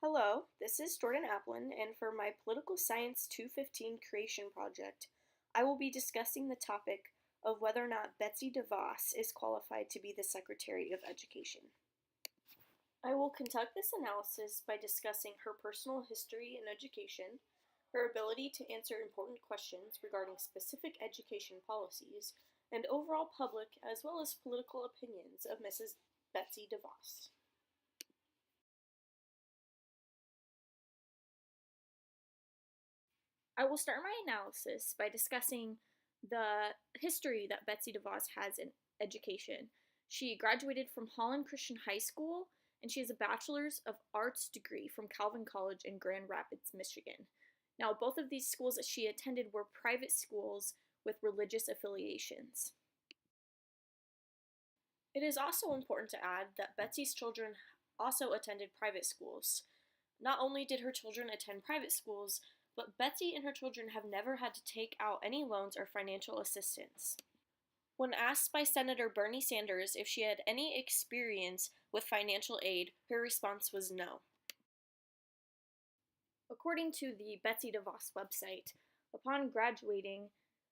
Hello, this is Jordan Applin, and for my Political Science 215 creation project, I will be discussing the topic of whether or not Betsy DeVos is qualified to be the Secretary of Education. I will conduct this analysis by discussing her personal history in education, her ability to answer important questions regarding specific education policies, and overall public as well as political opinions of Mrs. Betsy DeVos. I will start my analysis by discussing the history that Betsy DeVos has in education. She graduated from Holland Christian High School, and she has a Bachelor's of Arts degree from Calvin College in Grand Rapids, Michigan. Now, both of these schools that she attended were private schools with religious affiliations. It is also important to add that Betsy's children also attended private schools. Not only did her children attend private schools, but Betsy and her children have never had to take out any loans or financial assistance. When asked by Senator Bernie Sanders if she had any experience with financial aid, her response was no. According to the Betsy DeVos website, upon graduating,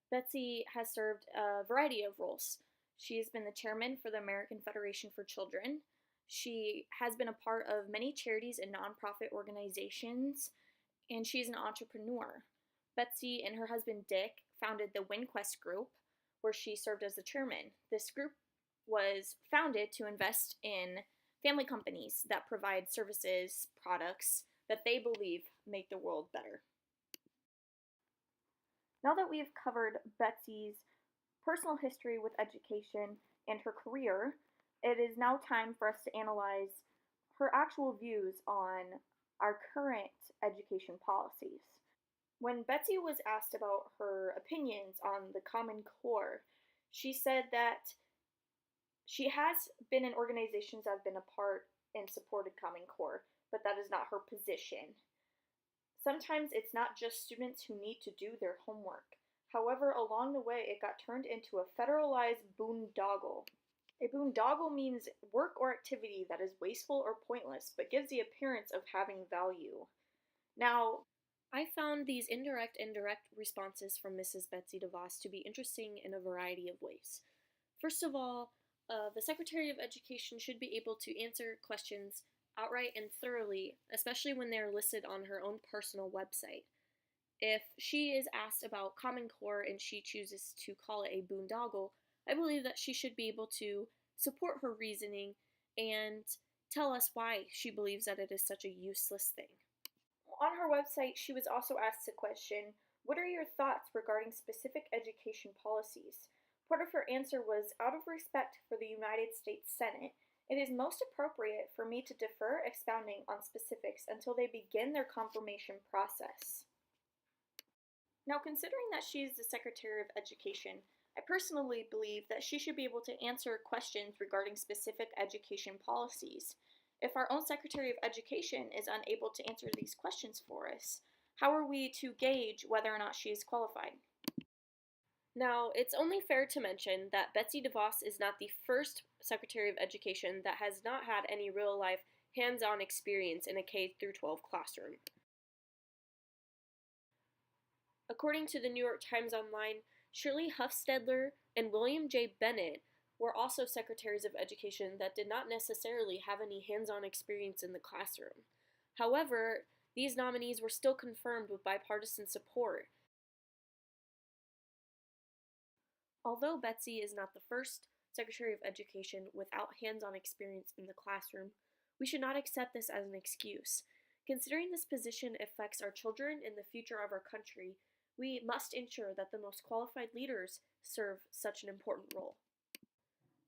Betsy has served a variety of roles. She has been the chairman for the American Federation for Children. She has been a part of many charities and nonprofit organizations, and she's an entrepreneur. Betsy and her husband Dick founded the WinQuest Group, where she served as the chairman. This group was founded to invest in family companies that provide services, products that they believe make the world better. Now that we've covered Betsy's personal history with education and her career, it is now time for us to analyze her actual views on our current education policies. When Betsy was asked about her opinions on the Common Core, she said that she has been in organizations that have been a part and supported Common Core, but that is not her position. Sometimes it's not just students who need to do their homework. However, along the way, it got turned into a federalized boondoggle. A boondoggle means work or activity that is wasteful or pointless, but gives the appearance of having value. Now, I found these indirect and direct responses from Mrs. Betsy DeVos to be interesting in a variety of ways. First of all, the Secretary of Education should be able to answer questions outright and thoroughly, especially when they're listed on her own personal website. If she is asked about Common Core and she chooses to call it a boondoggle, I believe that she should be able to support her reasoning and tell us why she believes that it is such a useless thing. On her website, she was also asked the question, "What are your thoughts regarding specific education policies?" Part of her answer was, "Out of respect for the United States Senate, it is most appropriate for me to defer expounding on specifics until they begin their confirmation process." Now, considering that she is the Secretary of Education, I personally believe that she should be able to answer questions regarding specific education policies. If our own Secretary of Education is unable to answer these questions for us, how are we to gauge whether or not she is qualified? Now, it's only fair to mention that Betsy DeVos is not the first Secretary of Education that has not had any real-life, hands-on experience in a K-12 classroom. According to the New York Times Online, Shirley Hufstedler and William J. Bennett were also secretaries of education that did not necessarily have any hands-on experience in the classroom. However, these nominees were still confirmed with bipartisan support. Although Betsy is not the first Secretary of Education without hands-on experience in the classroom, we should not accept this as an excuse. Considering this position affects our children and the future of our country, we must ensure that the most qualified leaders serve such an important role.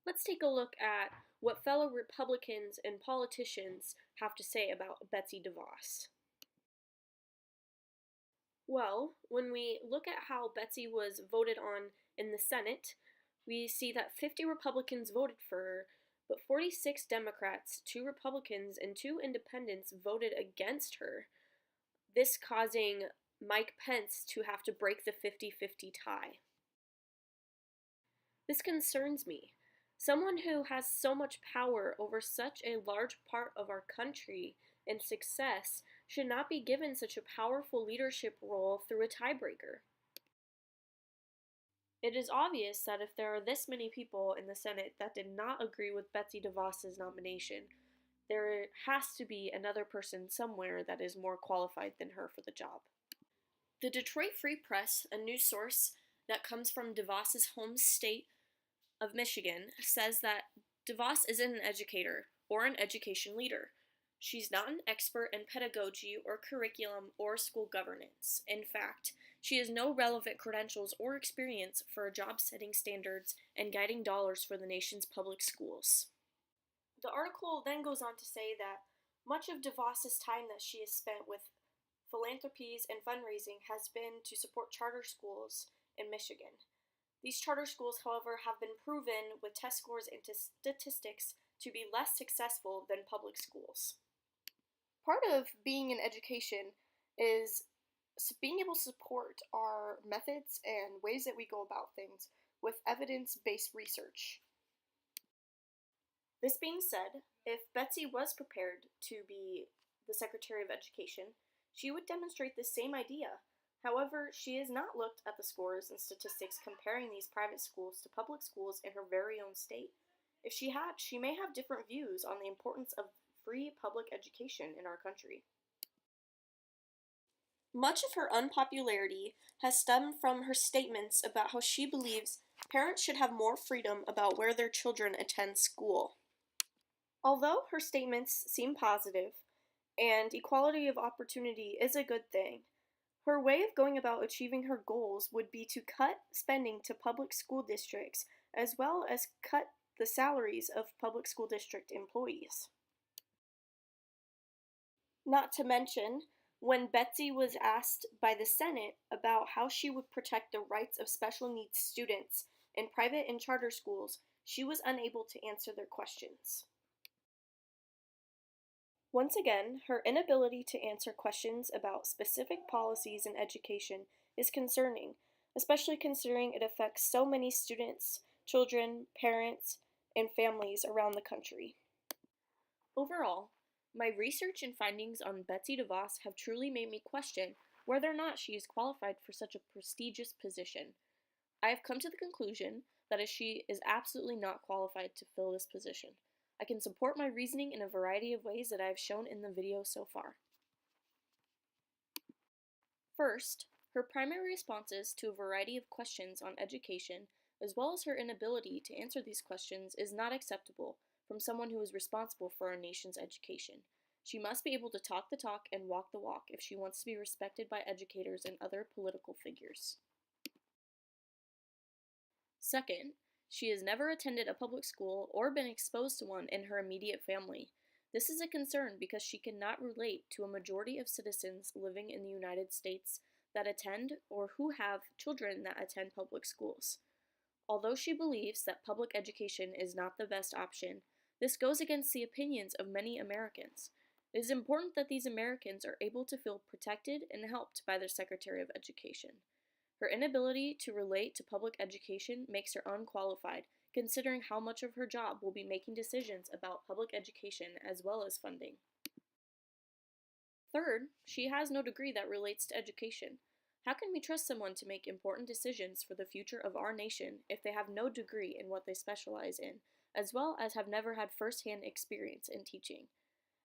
Let's take a look at what fellow Republicans and politicians have to say about Betsy DeVos. Well, when we look at how Betsy was voted on in the Senate, we see that 50 Republicans voted for her, but 46 Democrats, 2 Republicans, and 2 independents voted against her, this causing Mike Pence to have to break the 50-50 tie. This concerns me. Someone who has so much power over such a large part of our country and success should not be given such a powerful leadership role through a tiebreaker. It is obvious that if there are this many people in the Senate that did not agree with Betsy DeVos's nomination, there has to be another person somewhere that is more qualified than her for the job. The Detroit Free Press, a news source that comes from DeVos's home state of Michigan, says that DeVos isn't an educator or an education leader. She's not an expert in pedagogy or curriculum or school governance. In fact, she has no relevant credentials or experience for a job setting standards and guiding dollars for the nation's public schools. The article then goes on to say that much of DeVos's time that she has spent with philanthropies and fundraising has been to support charter schools in Michigan. These charter schools, however, have been proven with test scores and statistics to be less successful than public schools. Part of being in education is being able to support our methods and ways that we go about things with evidence-based research. This being said, if Betsy was prepared to be the Secretary of Education, she would demonstrate the same idea. However, she has not looked at the scores and statistics comparing these private schools to public schools in her very own state. If she had, she may have different views on the importance of free public education in our country. Much of her unpopularity has stemmed from her statements about how she believes parents should have more freedom about where their children attend school. Although her statements seem positive, and equality of opportunity is a good thing, her way of going about achieving her goals would be to cut spending to public school districts as well as cut the salaries of public school district employees. Not to mention, when Betsy was asked by the Senate about how she would protect the rights of special needs students in private and charter schools, she was unable to answer their questions. Once again, her inability to answer questions about specific policies in education is concerning, especially considering it affects so many students, children, parents, and families around the country. Overall, my research and findings on Betsy DeVos have truly made me question whether or not she is qualified for such a prestigious position. I have come to the conclusion that she is absolutely not qualified to fill this position. I can support my reasoning in a variety of ways that I have shown in the video so far. First, her primary responses to a variety of questions on education, as well as her inability to answer these questions, is not acceptable from someone who is responsible for our nation's education. She must be able to talk the talk and walk the walk if she wants to be respected by educators and other political figures. Second, she has never attended a public school or been exposed to one in her immediate family. This is a concern because she cannot relate to a majority of citizens living in the United States that attend or who have children that attend public schools. Although she believes that public education is not the best option, this goes against the opinions of many Americans. It is important that these Americans are able to feel protected and helped by their Secretary of Education. Her inability to relate to public education makes her unqualified, considering how much of her job will be making decisions about public education as well as funding. Third, she has no degree that relates to education. How can we trust someone to make important decisions for the future of our nation if they have no degree in what they specialize in, as well as have never had first-hand experience in teaching?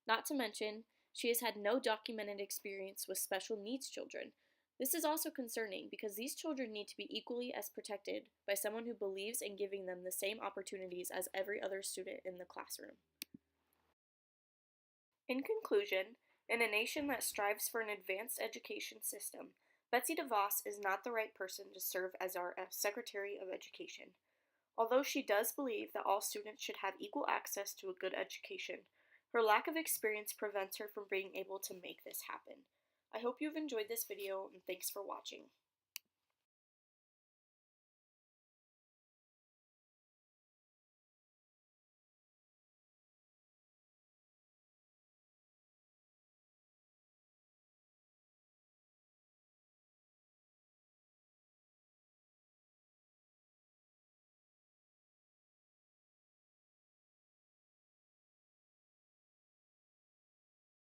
Not to mention, she has had no documented experience with special needs children. This is also concerning because these children need to be equally as protected by someone who believes in giving them the same opportunities as every other student in the classroom. In conclusion, in a nation that strives for an advanced education system, Betsy DeVos is not the right person to serve as our Secretary of Education. Although she does believe that all students should have equal access to a good education, her lack of experience prevents her from being able to make this happen. I hope you've enjoyed this video, and thanks for watching.